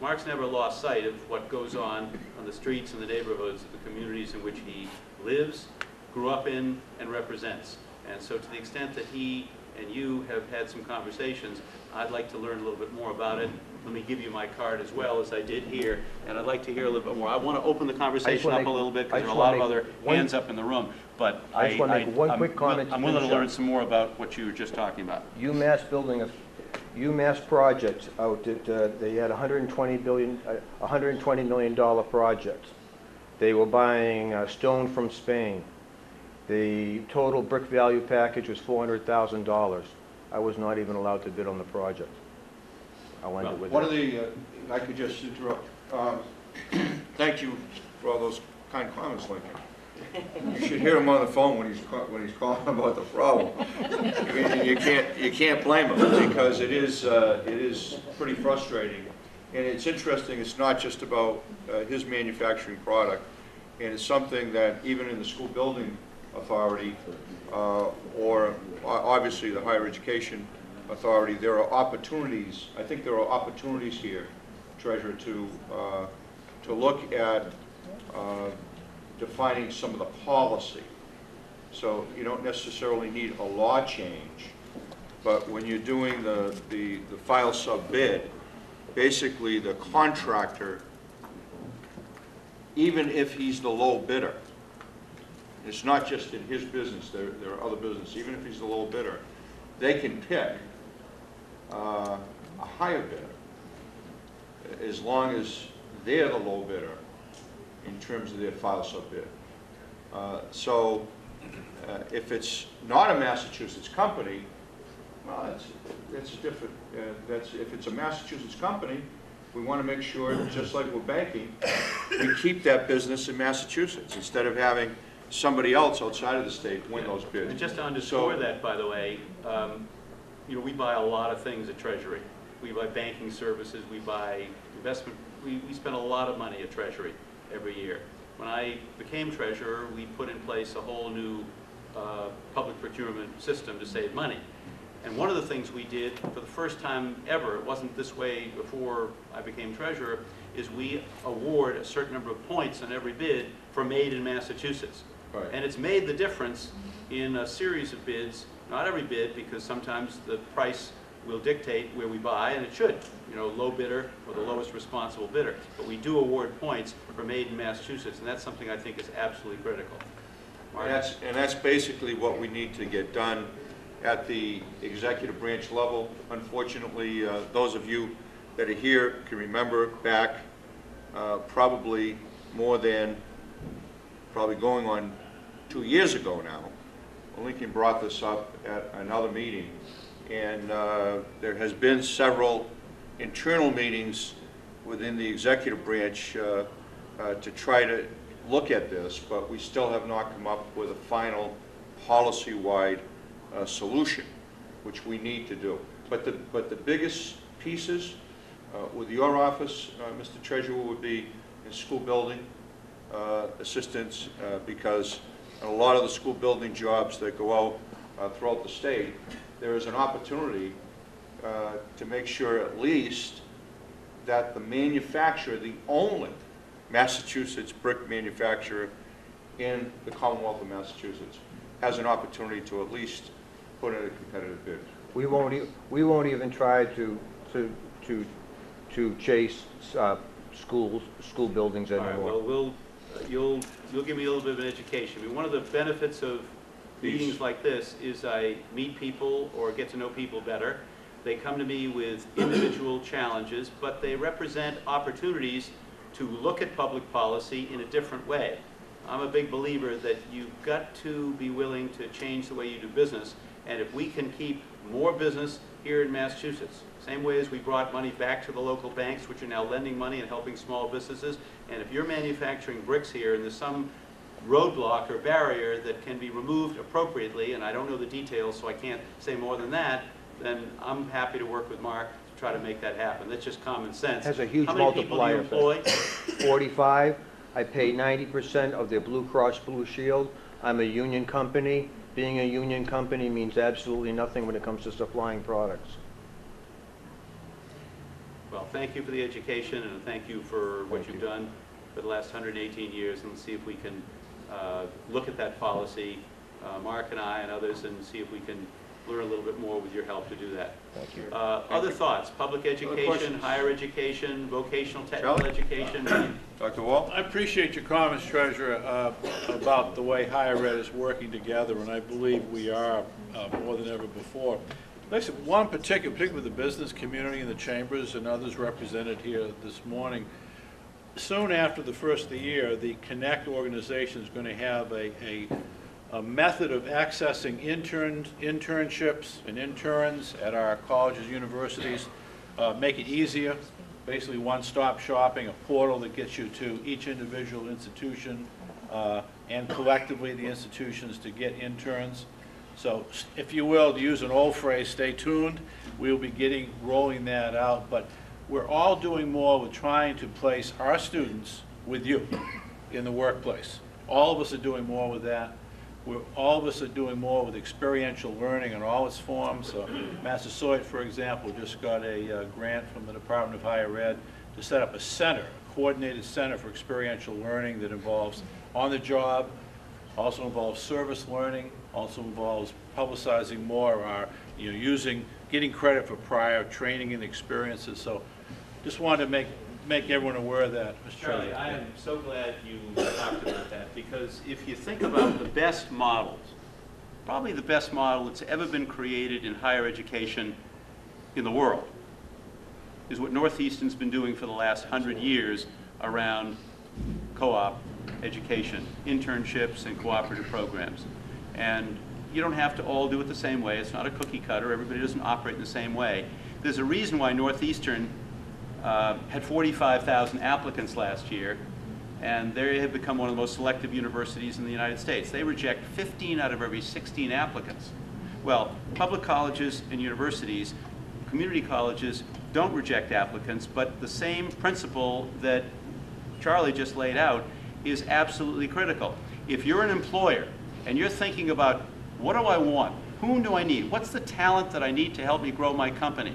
Mark's never lost sight of what goes on the streets and the neighborhoods of the communities in which he lives, grew up in, and represents. And so to the extent that he and you have had some conversations, I'd like to learn a little bit more about it. Let me give you my card as well, as I did here, and I'd like to hear a little bit more. I want to open the conversation up a little bit because there are a lot of other hands up in the room, but I just want to make one quick comment. I'm willing to learn some more about what you were just talking about. UMass project out at, they had $120 million project. They were buying stone from Spain. The total brick value package was $400,000. I was not even allowed to bid on the project. I'll end it with One that. of the, if I could just interrupt, thank you for all those kind comments, Lincoln. You should hear him on the phone when he's calling about the problem. I mean, you can't blame him, because it is pretty frustrating. And it's interesting, it's not just about his manufacturing product, and it's something that even in the school building authority, or obviously the higher education authority, there are opportunities. I think there are opportunities here, Treasurer, to look at defining some of the policy. So you don't necessarily need a law change, but when you're doing the file sub bid, basically the contractor, even if he's the low bidder, it's not just in his business, there are other businesses, even if he's the low bidder, they can pick a higher bidder as long as they're the low bidder in terms of their file sub bid. So if it's not a Massachusetts company, well, that's different. If it's a Massachusetts company, we want to make sure, just like we're banking, we keep that business in Massachusetts instead of having somebody else outside of the state win those bids. And just to underscore that, by the way, you know, we buy a lot of things at Treasury. We buy banking services, we buy investment, we spend a lot of money at Treasury every year. When I became treasurer, we put in place a whole new public procurement system to save money. And one of the things we did for the first time ever, it wasn't this way before I became treasurer, is we award a certain number of points on every bid for made in Massachusetts. Right. And it's made the difference in a series of bids, not every bid, because sometimes the price will dictate where we buy, and it should, you know, low bidder or the lowest responsible bidder. But we do award points for made in Massachusetts, and that's something I think is absolutely critical. Mark? And that's basically what we need to get done at the executive branch level. Unfortunately, those of you that are here can remember back probably more than, probably going on 2 years ago now, Lincoln brought this up at another meeting, and there has been several internal meetings within the executive branch to try to look at this, but we still have not come up with a final policy-wide solution, which we need to do. But the biggest pieces with your office, Mr. Treasurer, would be in school building assistance, because in a lot of the school building jobs that go out throughout the state, there is an opportunity to make sure at least that the manufacturer, the only Massachusetts brick manufacturer in the Commonwealth of Massachusetts, has an opportunity to at least put in a competitive bid. We won't even try to chase school buildings All right, anymore. well, you'll give me a little bit of an education. I mean, one of the benefits of meetings like this is I meet people or get to know people better. They come to me with individual challenges, but they represent opportunities to look at public policy in a different way. I'm a big believer that you've got to be willing to change the way you do business, and if we can keep more business here in Massachusetts, same way as we brought money back to the local banks, which are now lending money and helping small businesses, and if you're manufacturing bricks here and there's some roadblock or barrier that can be removed appropriately, and I don't know the details, so I can't say more than that, then I'm happy to work with Mark to try to make that happen. That's just common sense. Has a huge How many people do you multiplier employ? 45. I pay 90% of their Blue Cross Blue Shield. I'm a union company. Being a union company means absolutely nothing when it comes to supplying products. Well, thank you for the education, and thank you for what Thank you've you. done for the last 118 years, and see if we can look at that policy, Mark and I and others, and see if we can learn a little bit more with your help to do that. Thank you. Other thoughts? Public education, questions? higher education, vocational technical Charlie? education? Dr. Wall? I appreciate your comments, Treasurer, about the way higher ed is working together, and I believe we are more than ever before. Listen, one particularly with the business community and the chambers and others represented here this morning, soon after the first of the year, the Connect organization is going to have a method of accessing internships and interns at our colleges, universities, make it easier, basically one-stop shopping, a portal that gets you to each individual institution and collectively the institutions to get interns. So if you will, to use an old phrase, stay tuned. We'll be rolling that out, but we're all doing more with trying to place our students with you in the workplace. All of us are doing more with that. All of us are doing more with experiential learning in all its forms. Massasoit, for example, just got a grant from the Department of Higher Ed to set up a center, a coordinated center for experiential learning that involves on-the-job, also involves service learning, also involves publicizing more our, getting credit for prior training and experiences. So just wanted to make everyone aware of that, Mr. Charlie, Treasurer. I am so glad you talked about that, because if you think about the best models, probably the best model that's ever been created in higher education in the world is what Northeastern's been doing for the last 100 years around co-op education, internships and cooperative programs. And you don't have to all do it the same way. It's not a cookie cutter. Everybody doesn't operate in the same way. There's a reason why Northeastern had 45,000 applicants last year, and they have become one of the most selective universities in the United States. They reject 15 out of every 16 applicants. Well, public colleges and universities, community colleges, don't reject applicants, but the same principle that Charlie just laid out is absolutely critical. If you're an employer and you're thinking about, what do I want? Whom do I need? What's the talent that I need to help me grow my company?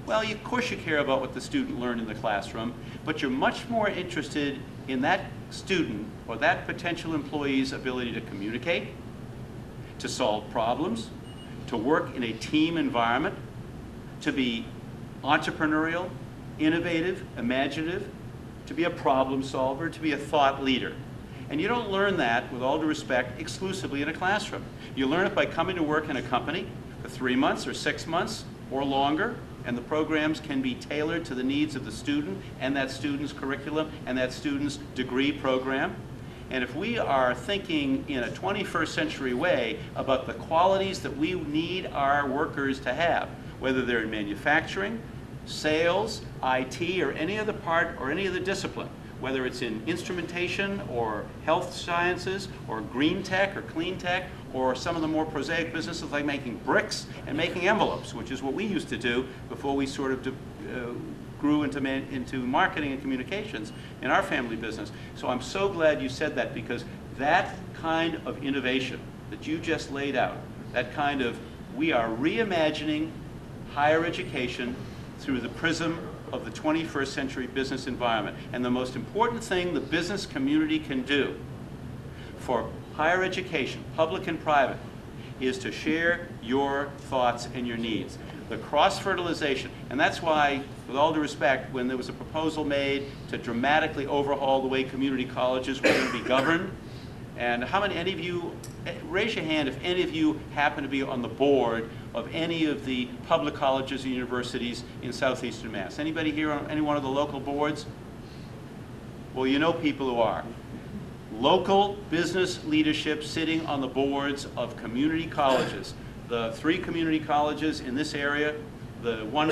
Well, of course you care about what the student learned in the classroom, but you're much more interested in that student or that potential employee's ability to communicate, to solve problems, to work in a team environment, to be entrepreneurial, innovative, imaginative, to be a problem solver, to be a thought leader. And you don't learn that, with all due respect, exclusively in a classroom. You learn it by coming to work in a company for 3 months or 6 months or longer, and the programs can be tailored to the needs of the student and that student's curriculum and that student's degree program. And if we are thinking in a 21st century way about the qualities that we need our workers to have, whether they're in manufacturing, sales, IT, or any other part or any other discipline, whether it's in instrumentation or health sciences or green tech or clean tech or some of the more prosaic businesses like making bricks and making envelopes, which is what we used to do before we sort of grew into marketing and communications in our family business. So I'm so glad you said that, because that kind of innovation that you just laid out, that kind of, we are reimagining higher education through the prism of the 21st century business environment. And the most important thing the business community can do for higher education, public and private, is to share your thoughts and your needs. The cross-fertilization, and that's why, with all due respect, when there was a proposal made to dramatically overhaul the way community colleges were going to be governed, and how many, any of you, raise your hand if any of you happen to be on the board of any of the public colleges and universities in southeastern Mass. Anybody here on any one of the local boards? Well, you know people who are. Local business leadership sitting on the boards of community colleges. The 3 community colleges in this area, the 1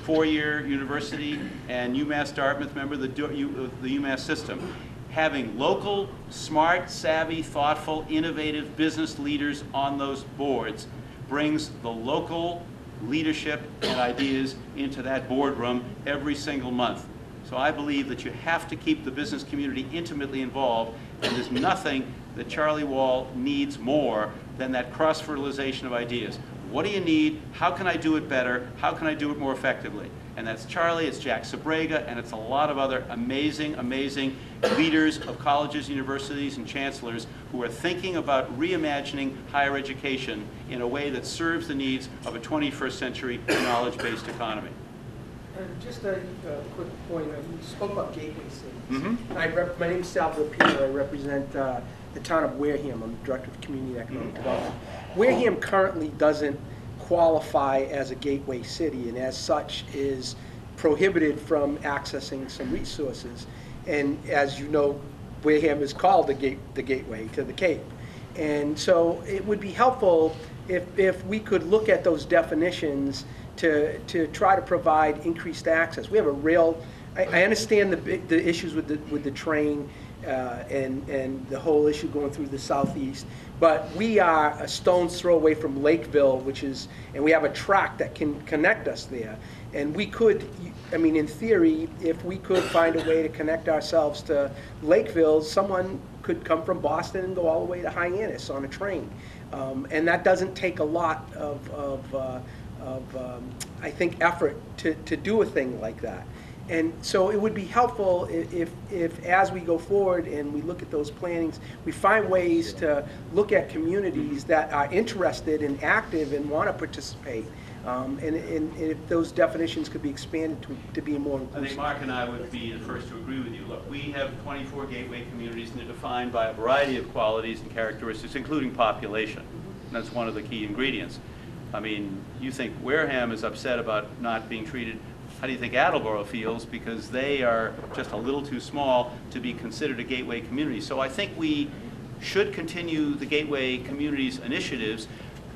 4-year university, and UMass Dartmouth, member the UMass system. Having local, smart, savvy, thoughtful, innovative business leaders on those boards brings the local leadership and ideas into that boardroom every single month. So I believe that you have to keep the business community intimately involved, and there's nothing that Charlie Wall needs more than that cross-fertilization of ideas. What do you need? How can I do it better? How can I do it more effectively? And that's Charlie, it's Jack Sabrega, and it's a lot of other amazing, amazing leaders of colleges, universities, and chancellors who are thinking about reimagining higher education in a way that serves the needs of a 21st century knowledge-based economy. Just a quick point. You spoke about gateway cities. Mm-hmm. My name is Salvador Pino. I represent the town of Wareham. I'm Director of Community and Economic Development. Wareham currently doesn't qualify as a gateway city, and as such is prohibited from accessing some resources. And as you know, Wareham is called the gateway to the Cape. And so it would be helpful if we could look at those definitions to try to provide increased access. We have a rail. I understand the issues with the train and the whole issue going through the southeast, but we are a stone's throw away from Lakeville, and we have a track that can connect us there. And we could, I mean, in theory, if we could find a way to connect ourselves to Lakeville, someone could come from Boston and go all the way to Hyannis on a train. And that doesn't take a lot of I think, effort to do a thing like that. And so it would be helpful if as we go forward and we look at those plannings, we find ways to look at communities that are interested and active and want to participate. And if those definitions could be expanded to be more inclusive. I think Mark and I would be the first to agree with you. Look, we have 24 gateway communities, and they're defined by a variety of qualities and characteristics, including population. And that's one of the key ingredients. I mean, you think Wareham is upset about not being treated. How do you think Attleboro feels? Because they are just a little too small to be considered a gateway community. So I think we should continue the gateway communities initiatives,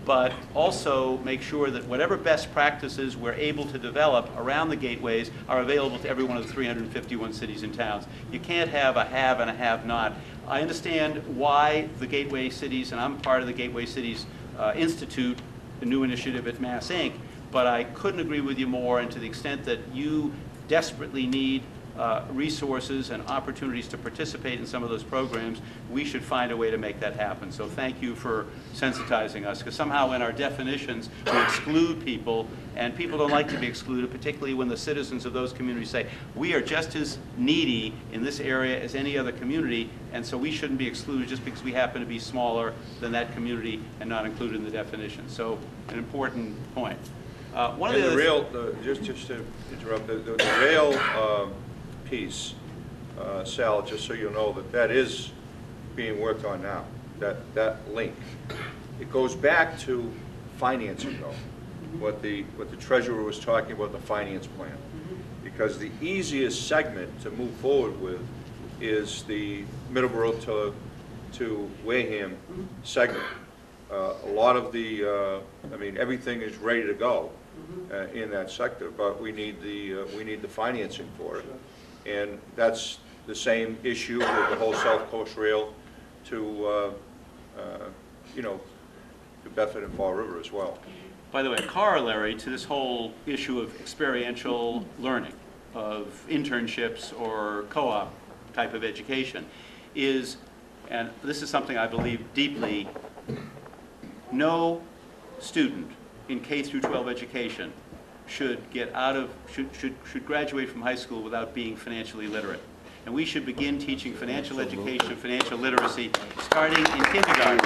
but also make sure that whatever best practices we're able to develop around the gateways are available to every one of the 351 cities and towns. You can't have a have and a have not. I understand why the gateway cities, and I'm part of the Gateway Cities Institute, the new initiative at Mass Inc., but I couldn't agree with you more, and to the extent that you desperately need resources and opportunities to participate in some of those programs, we should find a way to make that happen. So thank you for sensitizing us, because somehow in our definitions we exclude people, and people don't like to be excluded, particularly when the citizens of those communities say, we are just as needy in this area as any other community, and so we shouldn't be excluded just because we happen to be smaller than that community and not included in the definition. So an important point. One of the rail, just to interrupt, the rail piece, Sal, just so you know, that is being worked on now, that link. It goes back to financing, though, what the treasurer was talking about, the finance plan. Because the easiest segment to move forward with is the Middleborough to to Wareham segment. A lot of the, I mean, everything is ready to go in that sector, but we need the financing for it. And that's the same issue with the whole South Coast Rail to, you know, to Bedford and Fall River as well. By the way, corollary to this whole issue of experiential learning, of internships or co-op type of education, is, and this is something I believe deeply, no student in K through 12 education should get out of, should graduate from high school without being financially literate. And we should begin teaching financial education, financial literacy, starting in kindergarten.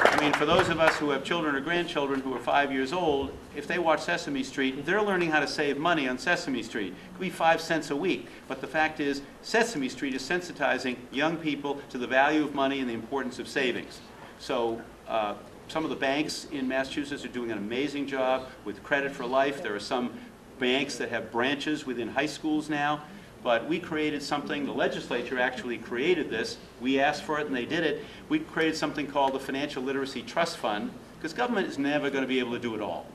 I mean, for those of us who have children or grandchildren who are 5 years old, if they watch Sesame Street, they're learning how to save money on Sesame Street. It could be 5 cents a week. But the fact is, Sesame Street is sensitizing young people to the value of money and the importance of savings. So some of the banks in Massachusetts are doing an amazing job with Credit for Life. There are some banks that have branches within high schools now. But we created something, the legislature actually created this. We asked for it and they did it. We created something called the Financial Literacy Trust Fund, because government is never going to be able to do it all.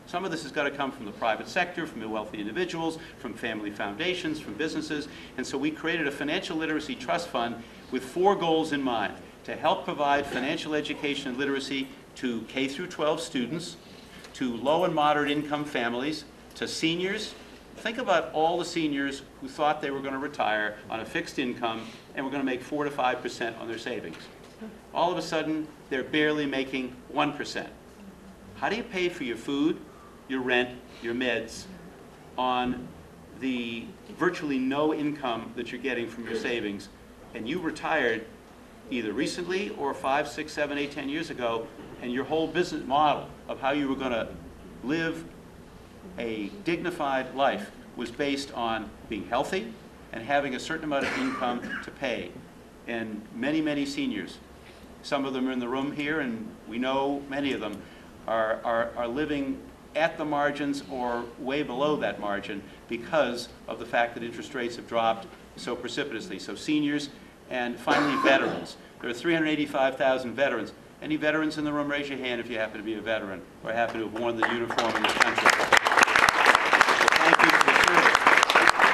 Some of this has got to come from the private sector, from the wealthy individuals, from family foundations, from businesses. And so we created a Financial Literacy Trust Fund with 4 goals in mind: to help provide financial education and literacy to K through 12 students, to low and moderate income families, to seniors. Think about all the seniors who thought they were going to retire on a fixed income and were going to make 4 to 5% on their savings. All of a sudden, they're barely making 1%. How do you pay for your food, your rent, your meds on the virtually no income that you're getting from your savings, and you retired either recently or 5, 6, 7, 8, 10 years ago, and your whole business model of how you were going to live a dignified life was based on being healthy and having a certain amount of income to pay. And many, many seniors, some of them are in the room here, and we know many of them are living at the margins or way below that margin because of the fact that interest rates have dropped so precipitously. So seniors, and finally veterans. There are 385,000 veterans. Any veterans in the room? Raise your hand if you happen to be a veteran or happen to have worn the uniform in the country. Thank you for your service.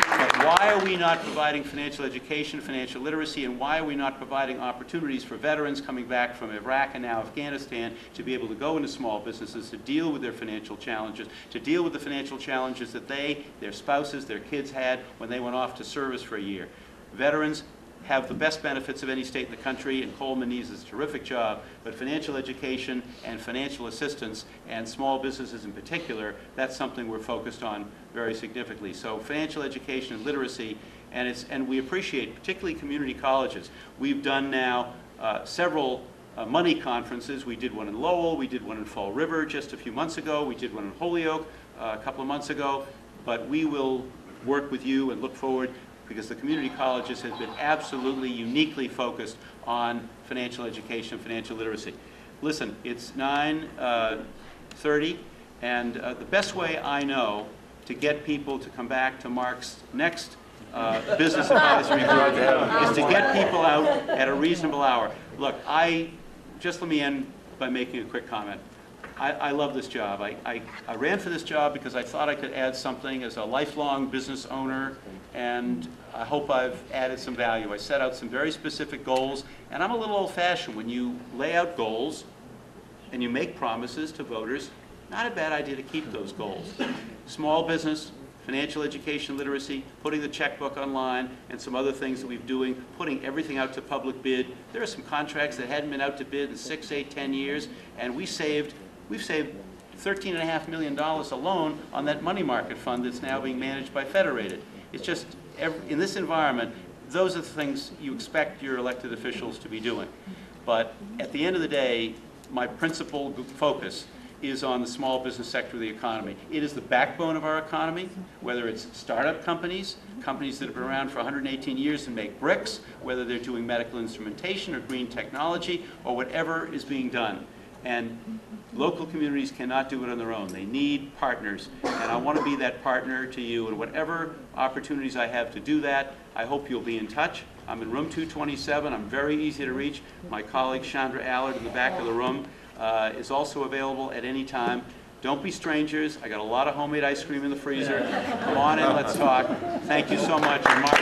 But why are we not providing financial education, financial literacy, and why are we not providing opportunities for veterans coming back from Iraq and now Afghanistan to be able to go into small businesses, to deal with their financial challenges, to deal with the financial challenges that they, their spouses, their kids had when they went off to service for a year? Veterans have the best benefits of any state in the country, and Coleman needs a terrific job, but financial education and financial assistance, and small businesses in particular, that's something we're focused on very significantly. So financial education and literacy, and we appreciate particularly community colleges. We've done now several money conferences. We did one in Lowell, we did one in Fall River just a few months ago, we did one in Holyoke a couple of months ago, but we will work with you and look forward, because the community colleges have been absolutely uniquely focused on financial education and financial literacy. Listen, it's 9:30, and the best way I know to get people to come back to Mark's next business advisory group is to get people out at a reasonable hour. Look, just let me end by making a quick comment. I love this job. I ran for this job because I thought I could add something as a lifelong business owner, and I hope I've added some value. I set out some very specific goals, and I'm a little old-fashioned. When you lay out goals and you make promises to voters, not a bad idea to keep those goals. Small business, financial education, literacy, putting the checkbook online, and some other things that we're doing, putting everything out to public bid. There are some contracts that hadn't been out to bid in 6, 8, 10 years, and we've saved $13.5 million alone on that money market fund that's now being managed by Federated. It's just, in this environment, those are the things you expect your elected officials to be doing. But at the end of the day, my principal focus is on the small business sector of the economy. It is the backbone of our economy, whether it's startup companies, companies that have been around for 118 years and make bricks, whether they're doing medical instrumentation or green technology, or whatever is being done. And local communities cannot do it on their own. They need partners, and I want to be that partner to you, and whatever opportunities I have to do that, I hope you'll be in touch. I'm in room 227. I'm very easy to reach. My colleague Chandra Allard in the back of the room is also available at any time. Don't be strangers. I got a lot of homemade ice cream in the freezer. Come on in, let's talk. Thank you so much. And Mark,